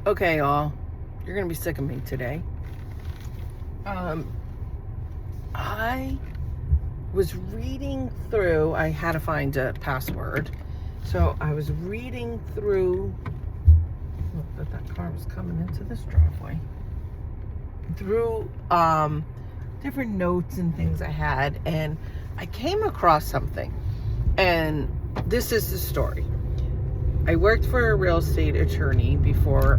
Okay, y'all. You're gonna be sick of me today. I was reading through. I had to find a password, so I was reading through. Look, that car was coming into this driveway. Through different notes and things I had, and I came across something. And this is the story. I worked for a real estate attorney before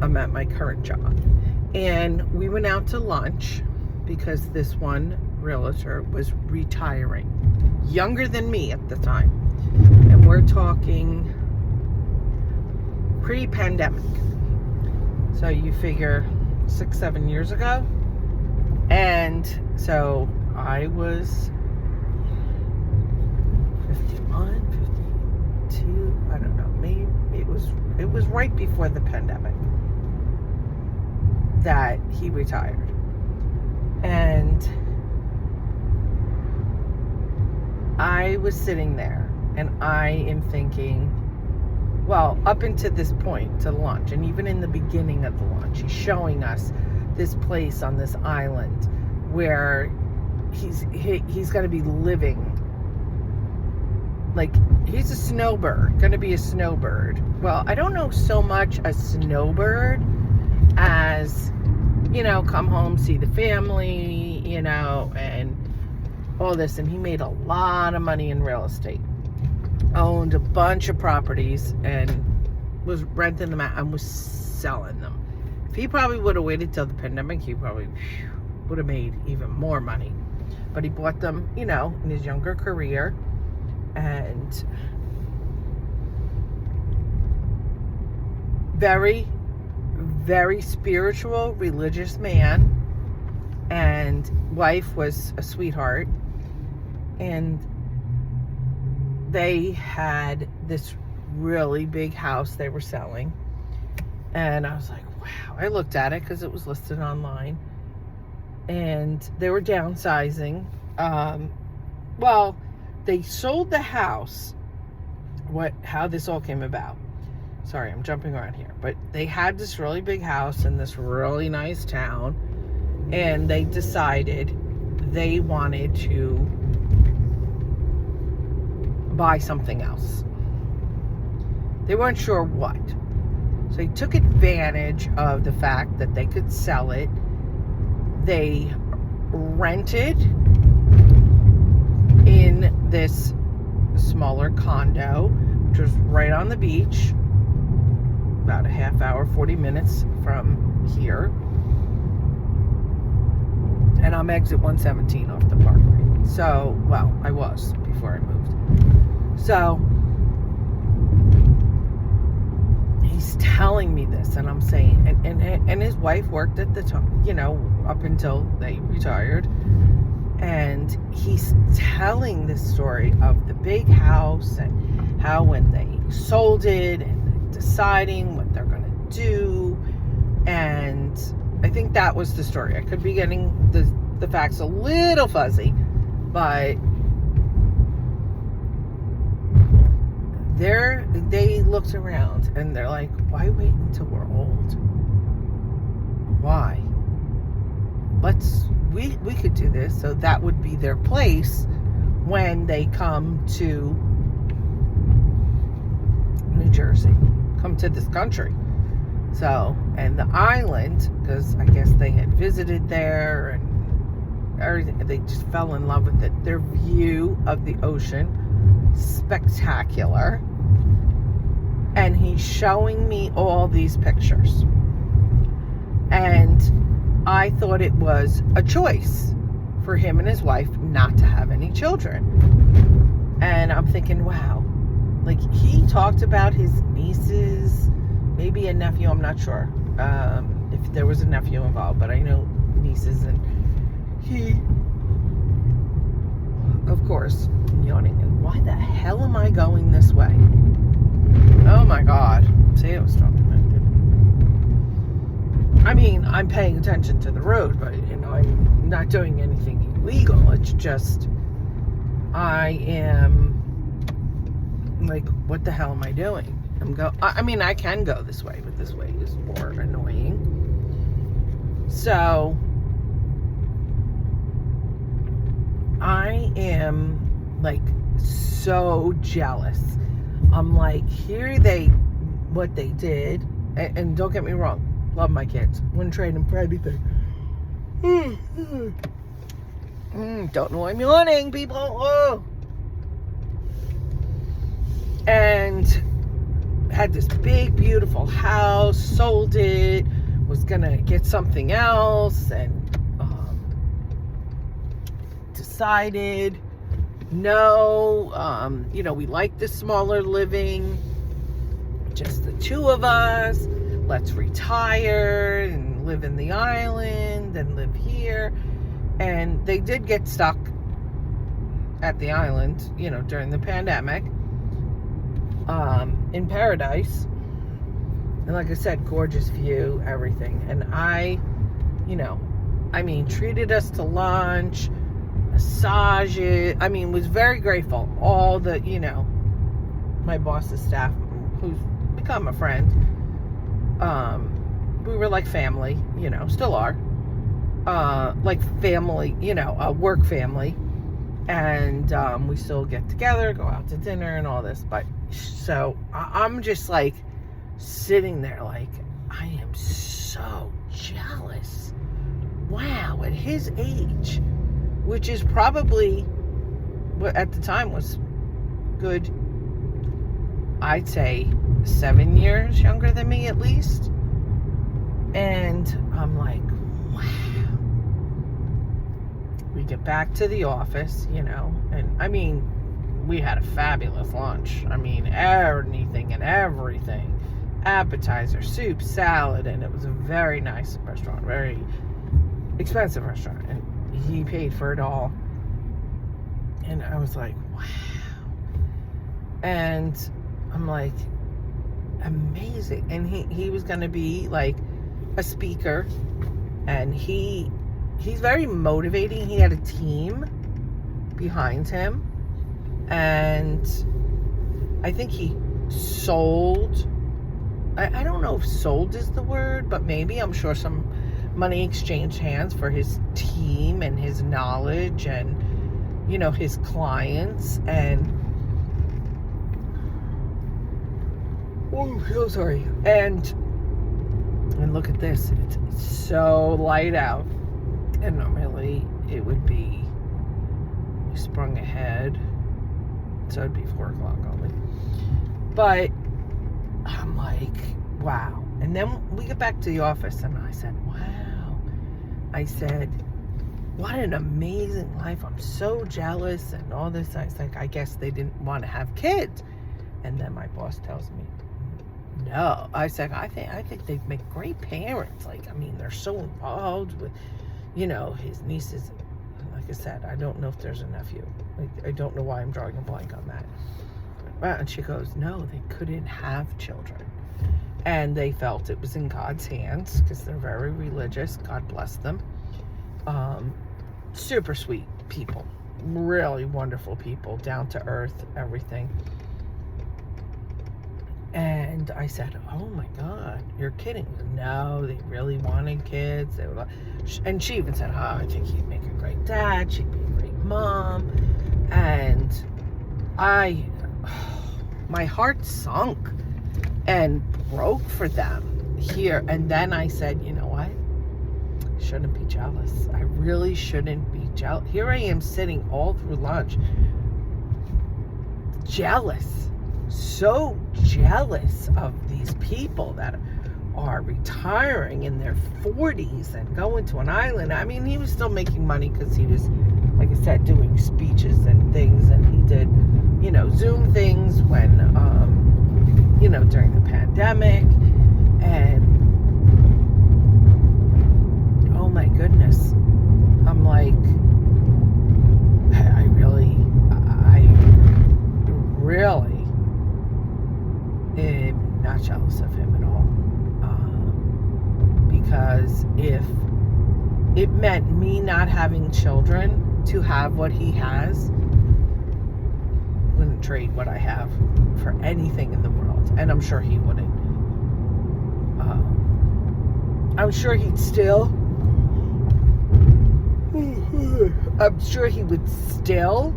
I'm at my current job. And we went out to lunch because this one realtor was retiring, younger than me at the time. And we're talking pre-pandemic. So you figure 6-7 years ago. And so I was 51, 52, I don't know, maybe it was right before the pandemic that he retired. And I was sitting there and I am thinking, well, up until this point to lunch, and even in the beginning of the lunch, he's showing us this place on this island where he's going to be living. Like, he's a snowbird, going to be a snowbird. Well, I don't know so much a snowbird as, come home, see the family, and all this. And he made a lot of money in real estate. Owned a bunch of properties and was renting them out and was selling them. If he probably would have waited till the pandemic, he probably would have made even more money. But he bought them, in his younger career. And very, very spiritual, religious man. And wife was a sweetheart. And they had this really big house they were selling. And I was like, wow. I looked at it because it was listed online. And they were downsizing. They sold the house. How this all came about. Sorry, I'm jumping around here. But they had this really big house in this really nice town. And they decided they wanted to buy something else. They weren't sure what. So they took advantage of the fact that they could sell it. They rented in this smaller condo, which was right on the beach, about a half hour, 40 minutes from here. And I'm exit 117 off the Parkway. So, I was before I moved. So, he's telling me this, and I'm saying, and his wife worked at the time, up until they retired. And he's telling this story of the big house and how when they sold it and deciding what they're going to do. And I think that was the story. I could be getting the facts a little fuzzy, but they looked around and they're like, why wait until we're old? Why? We could do this. So that would be their place when they come to New Jersey, come to this country. So, and the island, because I guess they had visited there and everything, they just fell in love with it. Their view of the ocean, spectacular. And he's showing me all these pictures. And I thought it was a choice for him and his wife not to have any children. And I'm thinking, wow. Like, he talked about his nieces, maybe a nephew, I'm not sure if there was a nephew involved, but I know nieces. And he, of course, yawning. And why the hell am I going this way? Oh my God. See, I was talking about it. I mean, I'm paying attention to the road, but, I'm not doing anything illegal. It's just, I am like, what the hell am I doing? I mean, I can go this way, but this way is more annoying. So I am like so jealous. I'm like, what they did, and don't get me wrong, love my kids, wouldn't trade them for anything. Don't know why I'm yawning, people. Oh. And had this big, beautiful house, sold it, was gonna get something else, and decided no, we like the smaller living, just the two of us, let's retire and live in the island and live here. And they did get stuck at the island, during the pandemic, in paradise. And like I said, gorgeous view, everything. And treated us to lunch, massages. Was very grateful. All the, my boss's staff, who's become a friend, we were like family, still are. Like family, a work family. And we still get together, go out to dinner and all this. But so I'm just like sitting there like, I am so jealous. Wow, at his age, which is probably what at the time was good, I'd say 7 years younger than me at least. And I'm like, wow. We get back to the office, and we had a fabulous lunch. Anything and everything. Appetizer, soup, salad, and it was a very nice restaurant, very expensive restaurant, and he paid for it all. And I was like, wow. And I'm like, amazing. And he was going to be like a speaker, and he's very motivating. He had a team behind him, and I think he sold, I don't know if sold is the word, but maybe, I'm sure some money exchanged hands for his team and his knowledge and, his clients. And so sorry. And look at this. It's so light out. And normally it would be, we sprung ahead, so it'd be 4 o'clock only. But I'm like, wow. And then we get back to the office, and I said, wow. I said, what an amazing life. I'm so jealous and all this. I was like, I guess they didn't want to have kids. And then my boss tells me, no. I said, I think they'd make great parents. They're so involved with, his nieces. Like I said, I don't know if there's a nephew. I don't know why I'm drawing a blank on that. And she goes, no, they couldn't have children. And they felt it was in God's hands because they're very religious. God bless them. Super sweet people. Really wonderful people. Down to earth, everything. And I said, oh my God, you're kidding. No, they really wanted kids. They were, and she even said, oh, I think he'd make a great dad. She'd be a great mom. And my heart sunk and broke for them here. And then I said, you know what? I shouldn't be jealous. I really shouldn't be jealous. Here I am sitting all through lunch, jealous. So jealous of these people that are retiring in their 40s and going to an island. He was still making money because he was, like I said, doing speeches and things, and he did, Zoom things when, during the pandemic. And oh my goodness, I'm like, I really am not jealous of him at all, because if it meant me not having children to have what he has, I wouldn't trade what I have for anything in the world. child, and I'm sure he wouldn't. I'm sure he'd still. I'm sure he would still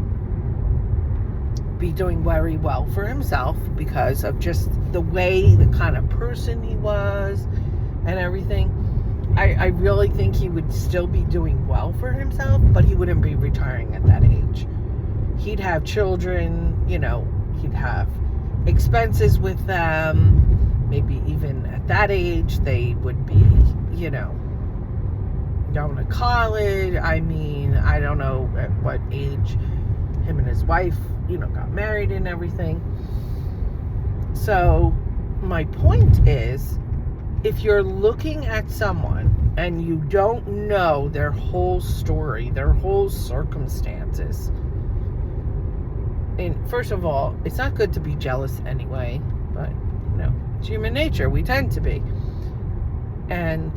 be doing very well for himself because of just the way, the kind of person he was and everything. I really think he would still be doing well for himself, but he wouldn't be retiring at that age. He'd have children, you know, he'd have expenses with them. Maybe even at that age, they would be, you know, going to college. I mean, I don't know at what age him and his wife, you know, got married and everything. So my point is, if you're looking at someone and you don't know their whole story, their whole circumstances, and first of all, it's not good to be jealous anyway, but, you know, it's human nature. We tend to be. And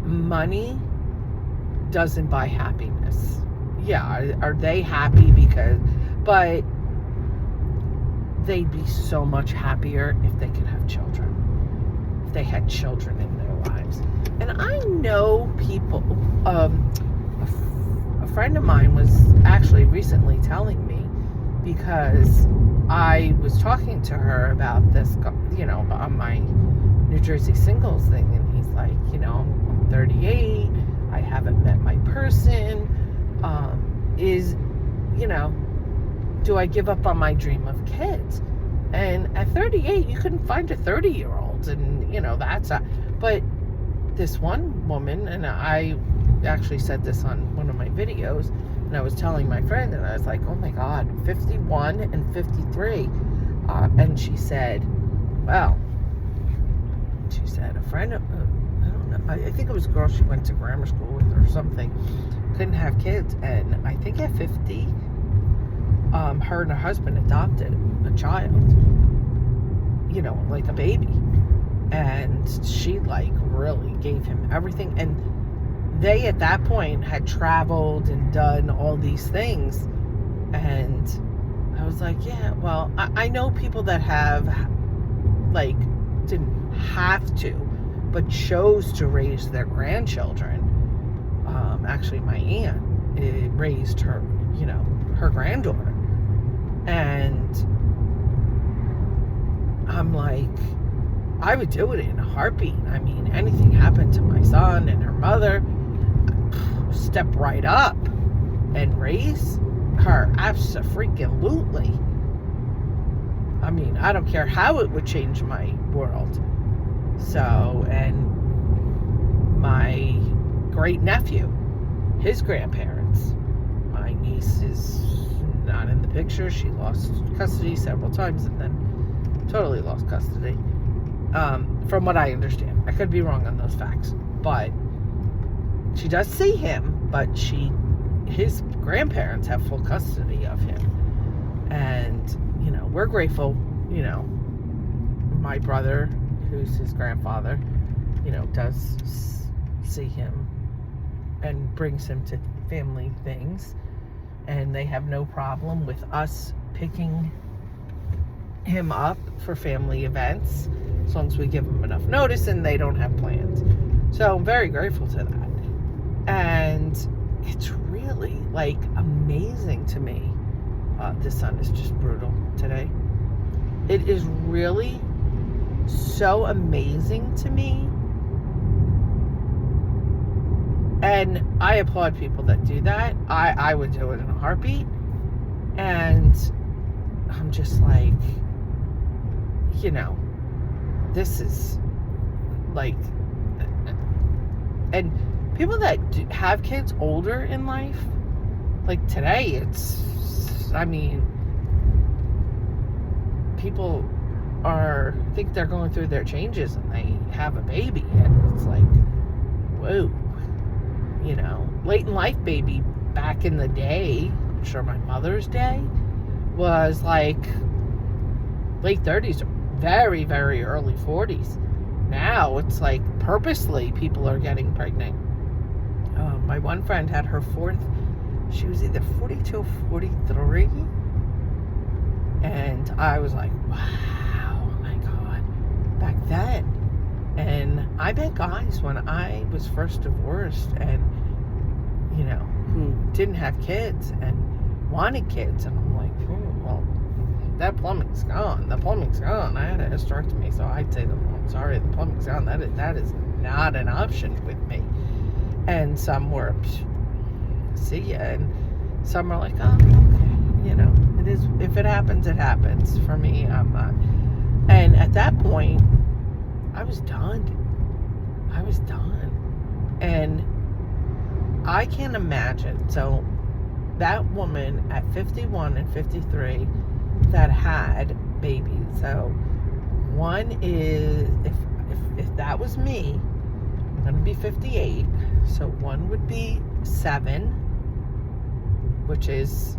money doesn't buy happiness. Yeah, are they happy because, but they'd be so much happier if they could have children. If they had children in their lives. And I know people, a friend of mine was actually recently telling me, because I was talking to her about this, you know, on my New Jersey singles thing, and he's like, you know, I'm 38, I haven't met my person, you know, do I give up on my dream of kids? And at 38, you couldn't find a 30-year-old, and, you know, but this one woman, and I actually said this on one of my videos, and I was telling my friend, and I was like, oh my God, 51 and 53. And she said, well, she said, a friend of, I don't know, I think it was a girl she went to grammar school with or something, couldn't have kids. And I think at 50, her and her husband adopted a child, you know, like a baby. And she, like, really gave him everything. And they, at that point, had traveled and done all these things. And I was like, yeah, well, I know people that have, like, didn't have to, but chose to raise their grandchildren. Actually, my aunt raised her, you know, her granddaughter. And I'm like, I would do it in a heartbeat. I mean, anything happened to my son and her mother, step right up and raise her. Abso-freaking-lutely. I mean, I don't care how it would change my world. So, and my great nephew, his grandparents, my niece is not in the picture. She lost custody several times and then totally lost custody. From what I understand, I could be wrong on those facts, but she does see him, but his grandparents have full custody of him. And, you know, we're grateful, you know, my brother, who's his grandfather, you know, does see him and brings him to family things. And they have no problem with us picking him up for family events, as long as we give them enough notice and they don't have plans. So I'm very grateful to that. And it's really, like, amazing to me. The sun is just brutal today. It is really so amazing to me. And I applaud people that do that. I would do it in a heartbeat. And I'm just like, you know, this is like, and people that have kids older in life, like today, it's, I mean, people think they're going through their changes and they have a baby, and it's like, whoa, you know, late in life baby back in the day, I'm sure my mother's day, was like late 30s, very, very early 40s. Now it's like purposely people are getting pregnant. My one friend had her fourth, she was either 42 or 43, and I was like, wow. back then. And I met guys when I was first divorced and, you know, who didn't have kids and wanted kids. And I'm like, well, that plumbing's gone. The plumbing's gone. I had a hysterectomy, so I'd say to them, I'm sorry, the plumbing's gone. That is not an option with me. And some were, see ya. And some are like, oh, okay, you know, it is. If it happens, it happens. For me, I'm not. And at that point, I was done. And I can't imagine. So that woman at 51 and 53 that had babies. So one is, if that was me, I'm going to be 58. So one would be 7, which is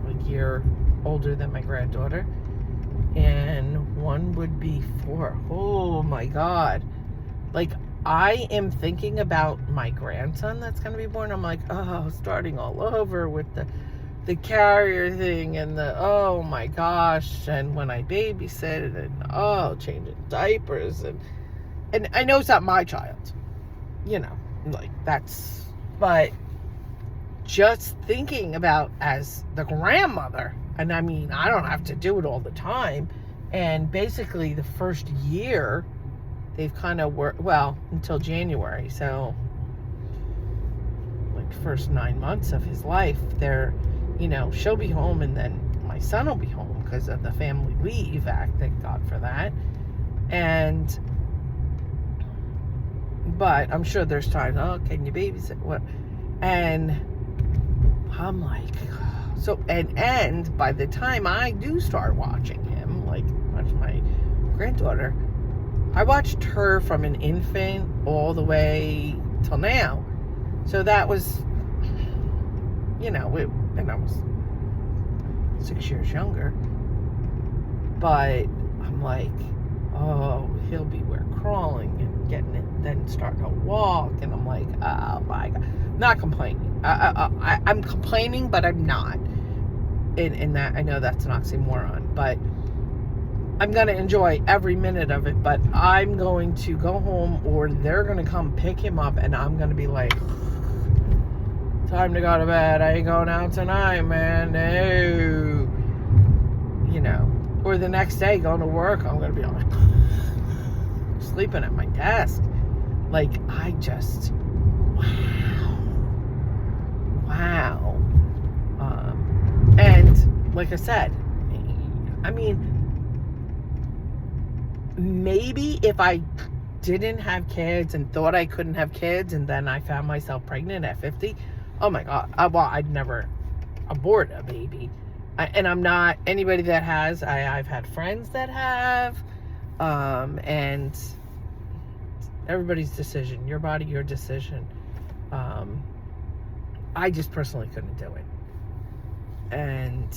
a year older than my granddaughter. And one would be 4. Oh my God. Like, I am thinking about my grandson that's going to be born. I'm like, oh, starting all over with the carrier thing and the, oh my gosh. And when I babysit and, oh, changing diapers. And I know it's not my child, you know, like that's, but just thinking about as the grandmother, and I mean, I don't have to do it all the time. And basically the first year, they've kind of worked, well, until January. So, like, first 9 months of his life, they're, you know, she'll be home and then my son will be home because of the Family Leave Act. Thank God for that. But I'm sure there's times, oh, can you babysit? What? And I'm like, so, and by the time I do start watching him, like, watch my granddaughter, I watched her from an infant all the way till now. So that was, you know, and I was 6 years younger. But I'm like, oh, he'll be crawling and getting it, then starting to walk. And I'm like, oh my God. Not complaining. I'm complaining, but I'm not. In that, I know that's an oxymoron, but I'm going to enjoy every minute of it. But I'm going to go home, or they're going to come pick him up, and I'm going to be like, time to go to bed. I ain't going out tonight, man. No. You know, or the next day going to work, I'm going to be like, sleeping at my desk. Like, I just, wow. And like I said, I mean, maybe if I didn't have kids and thought I couldn't have kids, and then I found myself pregnant at 50, oh my God, I'd never abort a baby. And I'm not anybody that has. I've had friends that have, and everybody's decision, your body, your decision. I just personally couldn't do it. And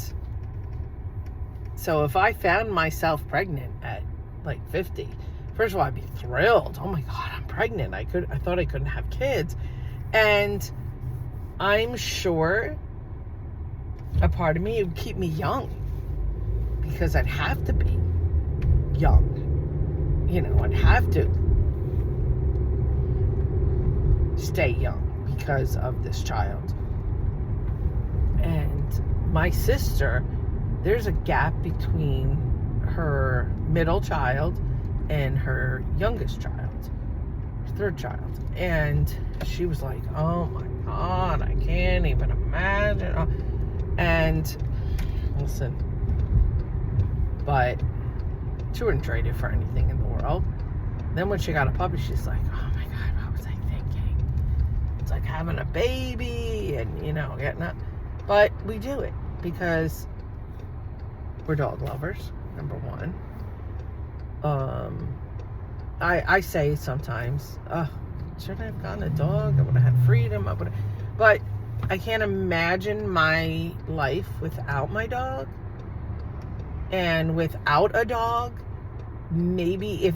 so if I found myself pregnant at like 50, first of all, I'd be thrilled. Oh my God, I'm pregnant. I thought I couldn't have kids. And I'm sure a part of me would keep me young, because I'd have to be young. You know, I'd have to stay young because of this child. And my sister, there's a gap between her middle child and her youngest child, her third child. And she was like, oh my God, I can't even imagine. And listen, but she wouldn't trade it for anything in the world. Then when she got a puppy, she's like, oh my God, what was I thinking? It's like having a baby and, you know, getting up. But we do it because we're dog lovers, number one. I say sometimes, should I have gotten a dog? I would have had freedom. But I can't imagine my life without my dog. And without a dog, maybe if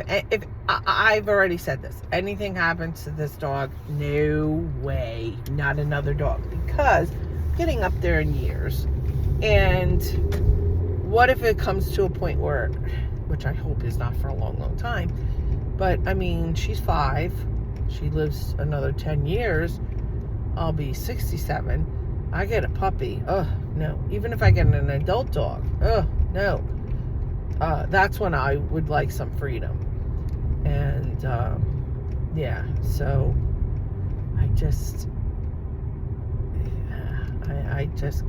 I've already said this, anything happens to this dog, no way, not another dog, because getting up there in years. And what if it comes to a point where which I hope is not for a long, long time. But, I mean, she's 5. She lives another 10 years. I'll be 67. I get a puppy. Ugh, no. Even if I get an adult dog. Ugh, no. That's when I would like some freedom. And, yeah, so I just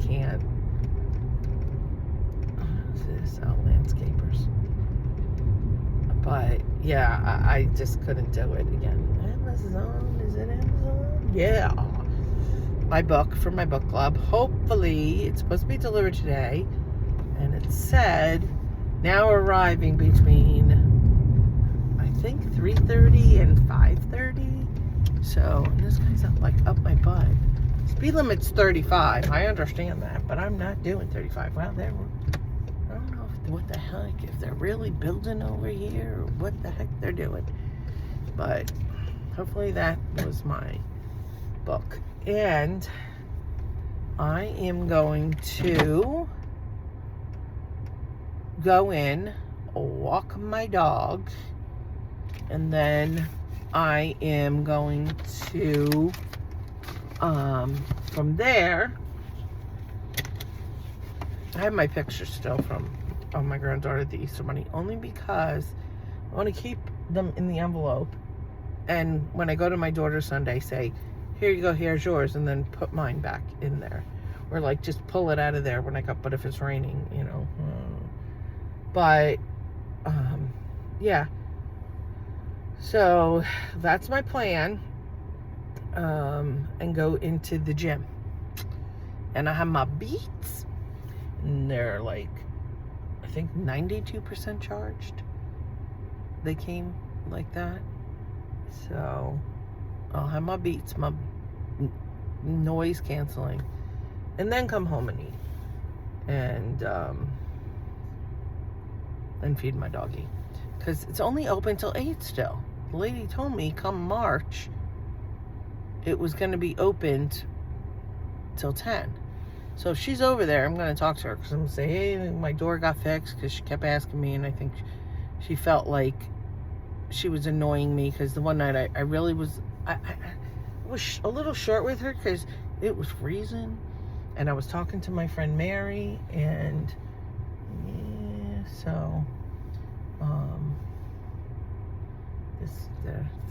can't. What is this? Oh, landscapers. But yeah, I just couldn't do it again. Amazon, is it Amazon? Yeah. My book for my book club. Hopefully, it's supposed to be delivered today. And it said now arriving between, I think, 3:30 and 5:30. So this guy's up my butt. Speed limit's 35. I understand that, but I'm not doing 35. Well, I don't know what the heck, if they're really building over here or what the heck they're doing. But hopefully that was my book. And I am going to go in, walk my dog, and then I am going to, from there, I have my pictures still from my granddaughter at the Easter Bunny, only because I want to keep them in the envelope, and when I go to my daughter Sunday, say, here you go, here's yours, and then put mine back in there, or like just pull it out of there when I got, but if it's raining, you know. But yeah, so that's my plan. And go into the gym, and I have my Beats, and they're like, I think 92% charged. They came like that, so I'll have my Beats, my noise canceling, and then come home and eat, and feed my doggy, because it's only open till 8 still. The lady told me come March it was going to be opened till 10. So if she's over there, I'm going to talk to her, because I'm going to say, hey, my door got fixed, because she kept asking me, and I think she felt like she was annoying me, because the one night I really was, I was a little short with her, because it was freezing, and I was talking to my friend Mary, and yeah, so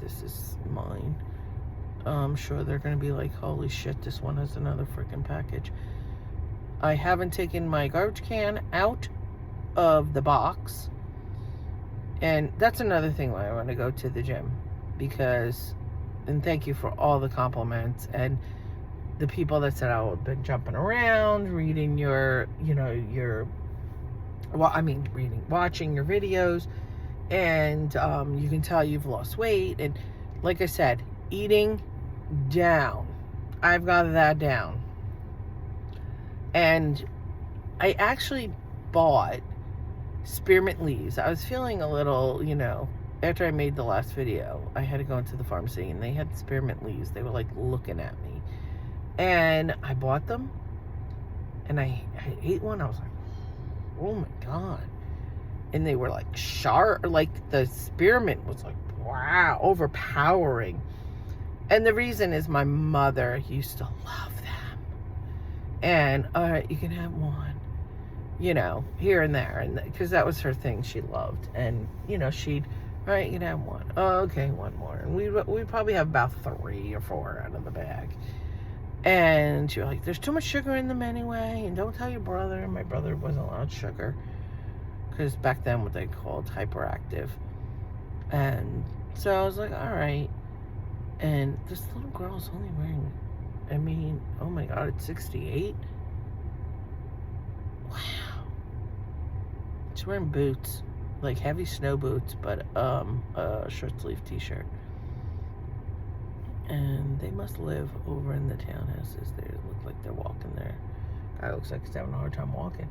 this is mine. I'm sure they're going to be like, holy shit, this one has another freaking package. I haven't taken my garbage can out of the box. And that's another thing why I want to go to the gym. Because, and thank you for all the compliments. And the people that said I've been jumping around, reading your, watching your videos. And you can tell you've lost weight. And like I said, eating down. I've got that down. And I actually bought spearmint leaves. I was feeling a little, after I made the last video, I had to go into the pharmacy, and they had spearmint leaves. They were like looking at me. And I bought them, and I ate one. I was like, oh my God. And they were like sharp, like the spearmint was like, wow, overpowering. And the reason is my mother used to love them. And, all right, you can have one, here and there. And because that was her thing she loved. And, she'd, all right, you can have one. Oh, okay, one more. And we'd probably have about 3 or 4 out of the bag. And she was like, there's too much sugar in them anyway. And don't tell your brother. And my brother wasn't allowed sugar, because back then what they called hyperactive. And so I was like, all right. And this little girl's only wearing, oh my God, it's 68. Wow. She's wearing boots, like heavy snow boots, but a short sleeve t-shirt. And they must live over in the townhouses. They look like they're walking there. Guy looks like he's having a hard time walking.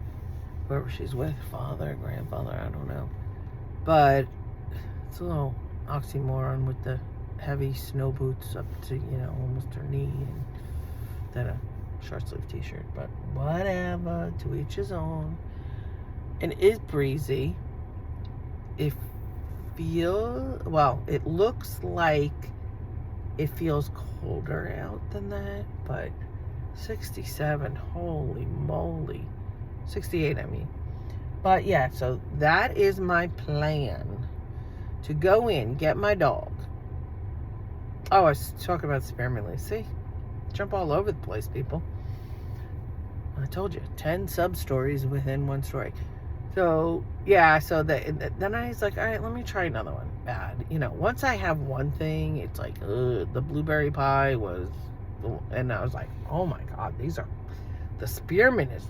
Whoever she's with, father, grandfather, I don't know. But it's a little oxymoron with the heavy snow boots up to, almost her knee, and then a short sleeve t-shirt. But whatever, to each his own. And it is breezy. it it looks like it feels colder out than that, but 67, holy moly. 68, I mean. But yeah, so that is my plan. To go in, get my dog. Oh, I was talking about spearmint leaves. See? Jump all over the place, people. I told you, 10 sub-stories within one story. So, yeah, so then I was like, all right, let me try another one. Bad. You know, once I have one thing, it's like, the blueberry pie was, and I was like, oh my God, the spearmint is,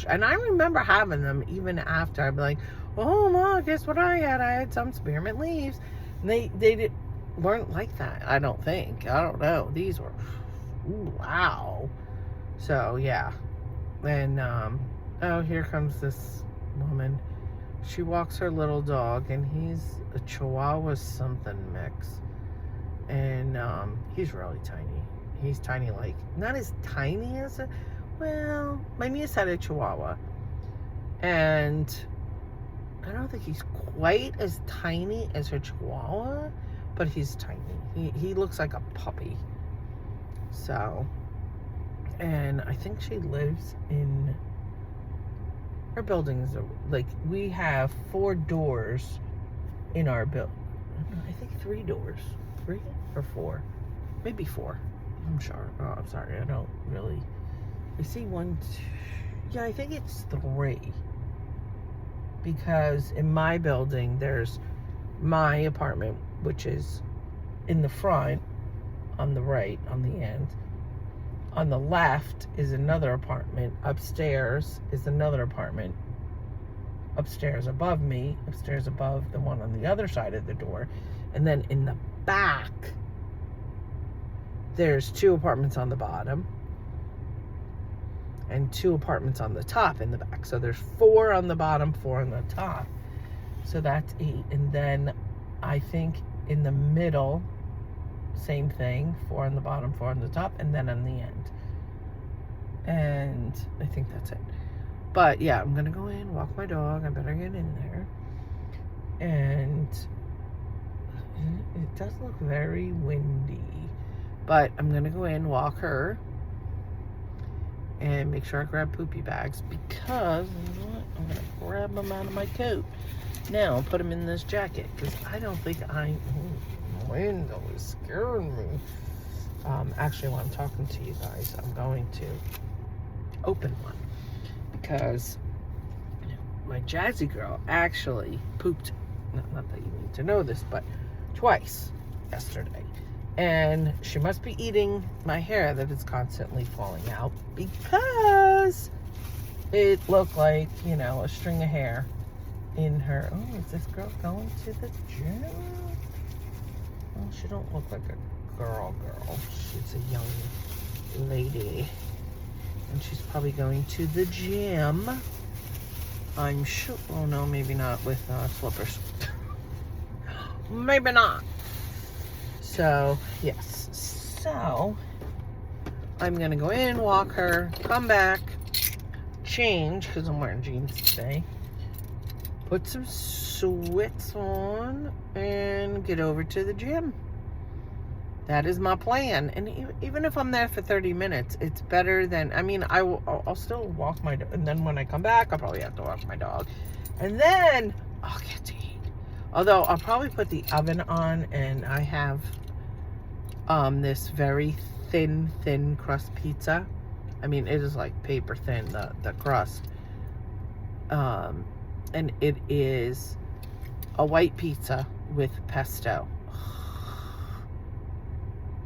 and I remember having them even after. I'd be like, oh, Ma, guess what I had? I had some spearmint leaves. And they weren't like that, I don't think. I don't know. These were, ooh, wow. So, yeah. And, oh, here comes this woman. She walks her little dog, and he's a Chihuahua something mix. And, he's really tiny. He's tiny, like, not as tiny as well, my niece had a Chihuahua. And I don't think he's quite as tiny as her Chihuahua, but he's tiny. He looks like a puppy. So, and I think she lives in, her buildings are, like, we have 4 doors in our building. I think 3 doors. 3 or 4? Maybe 4. I'm sure. Oh, I'm sorry. I don't really. I see 1, 2. Yeah, I think it's 3. Because in my building, there's my apartment, which is in the front, on the right, on the end. On the left is another apartment. Upstairs is another apartment. Upstairs above me, upstairs above the one on the other side of the door. And then in the back, there's 2 apartments on the bottom and 2 apartments on the top in the back. So there's 4 on the bottom, 4 on the top. So that's 8. And then I think in the middle, same thing, 4 on the bottom, 4 on the top, and then on the end. And I think that's it. But yeah, I'm gonna go in, walk my dog. I better get in there. And it does look very windy. But I'm gonna go in, walk her, and make sure I grab poopy bags, because you know what? I'm gonna grab them out of my coat now and put them in this jacket, because I don't think the window is scaring me. Actually, while I'm talking to you guys, I'm going to open one, because my Jazzy girl actually pooped, not that you need to know this, but twice yesterday. And she must be eating my hair that is constantly falling out, because it looked like, you know, a string of hair in her. Oh, is this girl going to the gym? Well, she don't look like a girl. She's a young lady. And she's probably going to the gym. I'm sure. Oh, no, maybe not with slippers. Maybe not. So, yes. So, I'm going to go in, walk her, come back, change, because I'm wearing jeans today, put some sweats on, and get over to the gym. That is my plan. And even if I'm there for 30 minutes, it's better than, I mean, I'll still walk my dog. And then when I come back, I'll probably have to walk my dog. And then I'll get to eat. Although I'll probably put the oven on, and I have this very thin crust pizza. I mean, it is like paper thin, the crust. And it is a white pizza with pesto.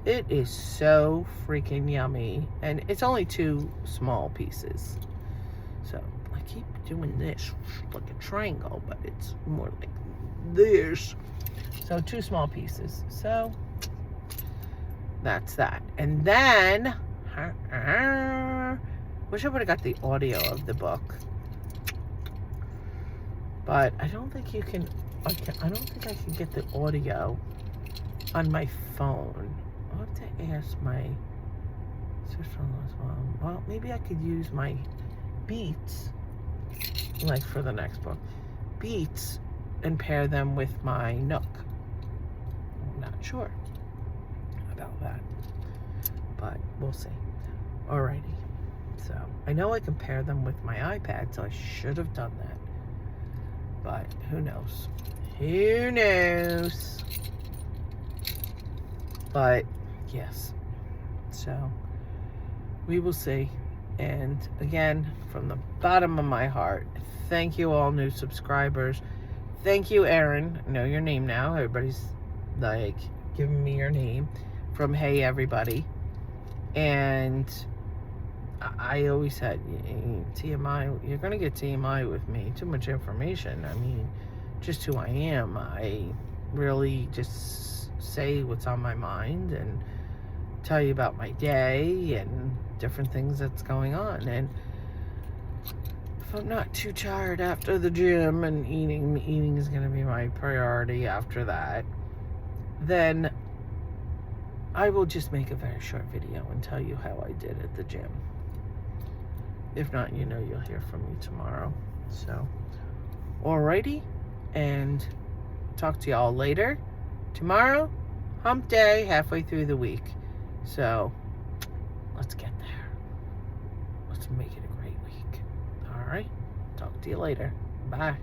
It is so freaking yummy. And it's only 2 small pieces. So I keep doing this like a triangle, but it's more like this. So 2 small pieces. So that's that. And then wish I would have got the audio of the book, but I don't think you can. I don't think I can get the audio on my phone. I'll have to ask my sister-in-law's mom. Well, maybe I could use my Beats, like for the next book. Beats and pair them with my Nook. I'm not sure about that, but we'll see. Alrighty. So I know I can pair them with my iPad, so I should have done that. But who knows? Who knows? But yes. So we will see. And again, from the bottom of my heart, thank you all new subscribers. Thank you, Erin. I know your name now. Everybody's like giving me your name from Hey Everybody. And I always said, TMI, you're going to get TMI with me. Too much information. I mean, just who I am. I really just say what's on my mind and tell you about my day and different things that's going on. And if I'm not too tired after the gym and eating is going to be my priority after that, then I will just make a very short video and tell you how I did at the gym. If not, you know you'll hear from me tomorrow. So, alrighty, and talk to y'all later. Tomorrow, hump day, halfway through the week. So, let's get there. Let's make it a great week. Alright, talk to you later. Bye.